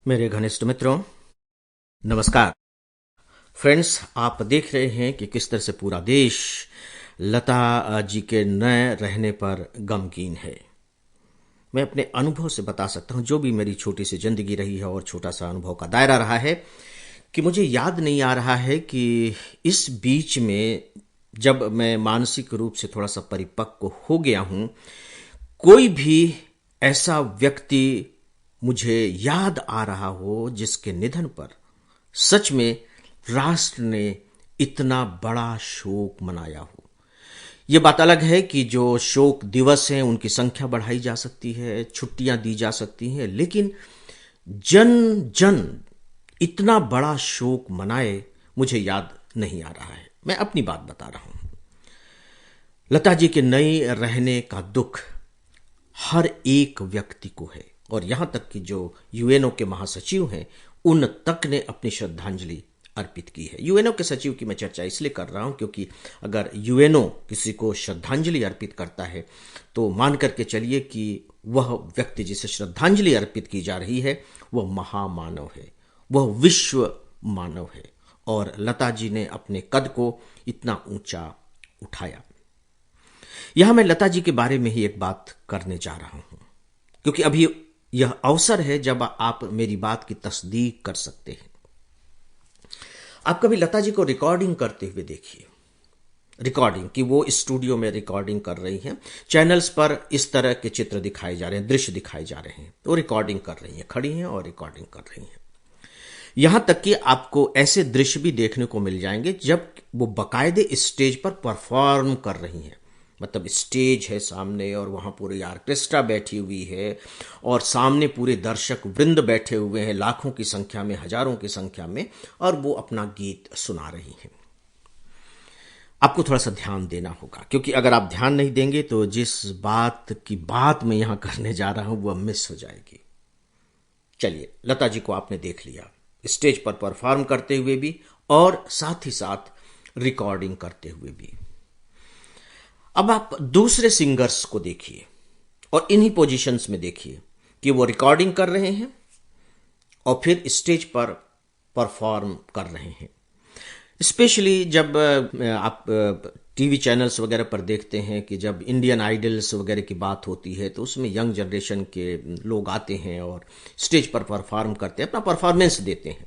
मेरे घनिष्ठ मित्रों, नमस्कार। फ्रेंड्स, आप देख रहे हैं कि किस तरह से पूरा देश लता जी के न रहने पर गमगीन है। मैं अपने अनुभव से बता सकता हूं, जो भी मेरी छोटी सी जिंदगी रही है और छोटा सा अनुभव का दायरा रहा है, कि मुझे याद नहीं आ रहा है कि इस बीच में जब मैं मानसिक रूप से थोड़ा सा परिपक्व हो गया हूं, कोई भी ऐसा व्यक्ति मुझे याद आ रहा हो जिसके निधन पर सच में राष्ट्र ने इतना बड़ा शोक मनाया हो। यह बात अलग है कि जो शोक दिवस हैं उनकी संख्या बढ़ाई जा सकती है, छुट्टियां दी जा सकती हैं, लेकिन जन जन इतना बड़ा शोक मनाए, मुझे याद नहीं आ रहा है। मैं अपनी बात बता रहा हूं। लता जी के नए रहने का दुख हर एक व्यक्ति को है, और यहां तक कि जो यूएनओ के महासचिव हैं उन तक ने अपनी श्रद्धांजलि अर्पित की है। यूएनओ के सचिव की मैं चर्चा इसलिए कर रहा हूं क्योंकि अगर यूएनओ किसी को श्रद्धांजलि अर्पित करता है तो मान करके चलिए कि वह व्यक्ति जिसे श्रद्धांजलि अर्पित की जा रही है वह महामानव है, वह विश्व मानव है, और लता जी ने अपने कद को इतना ऊंचा उठाया। यहां मैं लता जी के बारे में ही एक बात करने जा रहा हूं क्योंकि अभी यह अवसर है जब आप मेरी बात की तस्दीक कर सकते हैं। आप कभी लता जी को रिकॉर्डिंग करते हुए देखिए, रिकॉर्डिंग कि वो स्टूडियो में रिकॉर्डिंग कर रही हैं। चैनल्स पर इस तरह के चित्र दिखाए जा रहे हैं, दृश्य दिखाए जा रहे हैं, वो रिकॉर्डिंग कर रही हैं, खड़ी हैं और रिकॉर्डिंग कर रही हैं। यहां तक कि आपको ऐसे दृश्य भी देखने को मिल जाएंगे जब वो बाकायदे स्टेज पर परफॉर्म कर रही हैं। मतलब स्टेज है सामने और वहां पूरी ऑर्केस्ट्रा बैठी हुई है और सामने पूरे दर्शक वृंद बैठे हुए हैं, लाखों की संख्या में, हजारों की संख्या में, और वो अपना गीत सुना रही हैं। आपको थोड़ा सा ध्यान देना होगा क्योंकि अगर आप ध्यान नहीं देंगे तो जिस बात की बात मैं यहां करने जा रहा हूं वह मिस हो जाएगी। चलिए, लता जी को आपने देख लिया स्टेज पर परफॉर्म करते हुए भी और साथ ही साथ रिकॉर्डिंग करते हुए भी। अब आप दूसरे सिंगर्स को देखिए और इन्हीं पोजीशंस में देखिए कि वो रिकॉर्डिंग कर रहे हैं और फिर स्टेज पर परफॉर्म कर रहे हैं। स्पेशली जब आप टीवी चैनल्स वगैरह पर देखते हैं कि जब इंडियन आइडल्स वगैरह की बात होती है तो उसमें यंग जनरेशन के लोग आते हैं और स्टेज पर परफॉर्म करते हैं, अपना परफॉर्मेंस देते हैं।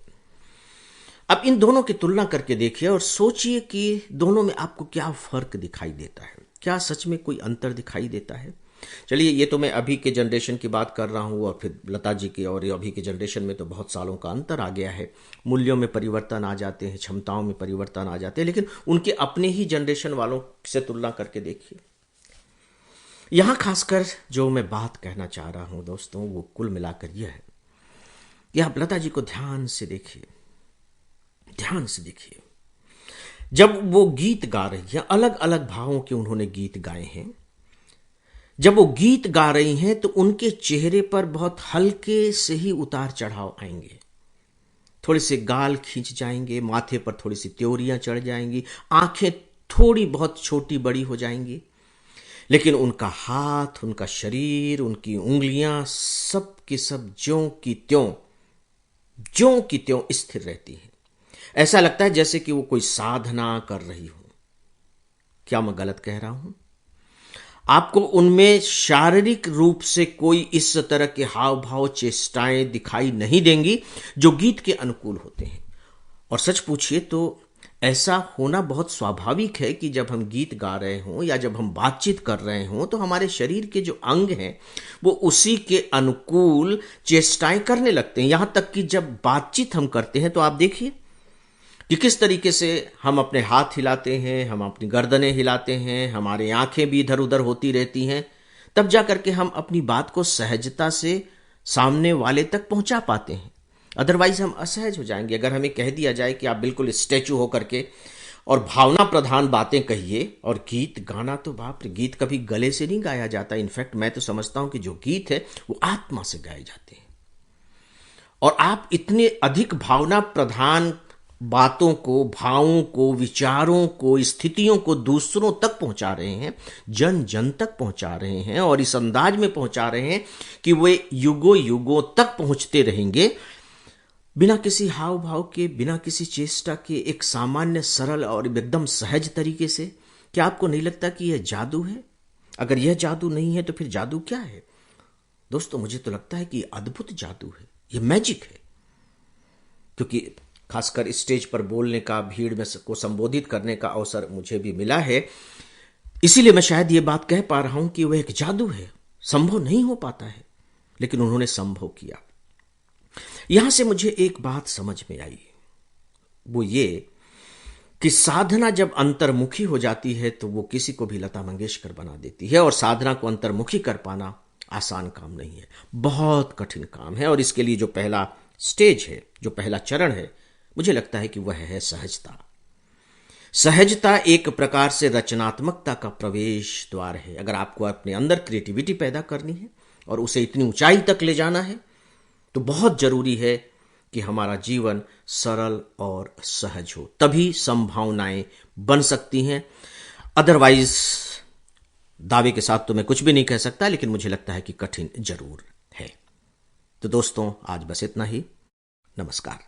अब इन दोनों की तुलना करके देखिए और सोचिए कि दोनों में आपको क्या फर्क दिखाई देता है। क्या सच में कोई अंतर दिखाई देता है? चलिए, ये तो मैं अभी के जनरेशन की बात कर रहा हूँ और फिर लता जी की और अभी के जनरेशन में तो बहुत सालों का अंतर आ गया है। मूल्यों में परिवर्तन आ जाते हैं, क्षमताओं में परिवर्तन आ जाते हैं, लेकिन उनके अपने ही जनरेशन वालों से तुलना करके देखिए। यहां खासकर जो मैं बात कहना चाह रहा हूं दोस्तों, वो कुल मिलाकर यह है कि आप लता जी को ध्यान से देखिए, ध्यान से देखिए। जब वो गीत गा रही हैं, अलग अलग भावों के उन्होंने गीत गाए हैं, जब वो गीत गा रही हैं तो उनके चेहरे पर बहुत हल्के से ही उतार चढ़ाव आएंगे। थोड़े से गाल खींच जाएंगे, माथे पर थोड़ी सी त्योरियां चढ़ जाएंगी, आंखें थोड़ी बहुत छोटी बड़ी हो जाएंगी, लेकिन उनका हाथ, उनका शरीर, उनकी उंगलियां सब की सब ज्यों की त्यों स्थिर रहती हैं। ऐसा लगता है जैसे कि वो कोई साधना कर रही हो। क्या मैं गलत कह रहा हूं? आपको उनमें शारीरिक रूप से कोई इस तरह के हाव भाव, चेष्टाएं दिखाई नहीं देंगी जो गीत के अनुकूल होते हैं। और सच पूछिए तो ऐसा होना बहुत स्वाभाविक है कि जब हम गीत गा रहे हों या जब हम बातचीत कर रहे हों तो हमारे शरीर के जो अंग हैं वो उसी के अनुकूल चेष्टाएं करने लगते हैं। यहां तक कि जब बातचीत हम करते हैं तो आप देखिए कि किस तरीके से हम अपने हाथ हिलाते हैं, हम अपनी गर्दनें हिलाते हैं, हमारी आंखें भी इधर उधर होती रहती हैं, तब जा करके हम अपनी बात को सहजता से सामने वाले तक पहुंचा पाते हैं। अदरवाइज हम असहज हो जाएंगे। अगर हमें कह दिया जाए कि आप बिल्कुल स्टैचू होकर के और भावना प्रधान बातें कहिए, और गीत गाना तो बाप रे, गीत कभी गले से नहीं गाया जाता। इनफैक्ट मैं तो समझता हूं कि जो गीत है वो आत्मा से गाए जाते हैं। और आप इतने अधिक भावना प्रधान बातों को, भावों को, विचारों को, स्थितियों को दूसरों तक पहुंचा रहे हैं, जन जन तक पहुंचा रहे हैं, और इस अंदाज में पहुंचा रहे हैं कि वे युगों युगों तक पहुंचते रहेंगे। बिना किसी हाव भाव के, बिना किसी चेष्टा के, एक सामान्य, सरल और एकदम सहज तरीके से। क्या आपको नहीं लगता कि यह जादू है? अगर यह जादू नहीं है तो फिर जादू क्या है? दोस्तों, मुझे तो लगता है कि अद्भुत जादू है, यह मैजिक है। क्योंकि खासकर स्टेज पर बोलने का, भीड़ में को संबोधित करने का अवसर मुझे भी मिला है, इसीलिए मैं शायद ये बात कह पा रहा हूं कि वह एक जादू है। संभव नहीं हो पाता है, लेकिन उन्होंने संभव किया। यहां से मुझे एक बात समझ में आई, वो ये कि साधना जब अंतर्मुखी हो जाती है तो वो किसी को भी लता मंगेशकर बना देती है। और साधना को अंतर्मुखी कर पाना आसान काम नहीं है, बहुत कठिन काम है। और इसके लिए जो पहला स्टेज है, जो पहला चरण है, मुझे लगता है कि वह है सहजता। सहजता एक प्रकार से रचनात्मकता का प्रवेश द्वार है। अगर आपको अपने अंदर क्रिएटिविटी पैदा करनी है और उसे इतनी ऊंचाई तक ले जाना है, तो बहुत जरूरी है कि हमारा जीवन सरल और सहज हो, तभी संभावनाएं बन सकती हैं। अदरवाइज दावे के साथ तो मैं कुछ भी नहीं कह सकता, लेकिन मुझे लगता है कि कठिन जरूर है। तो दोस्तों, आज बस इतना ही। नमस्कार।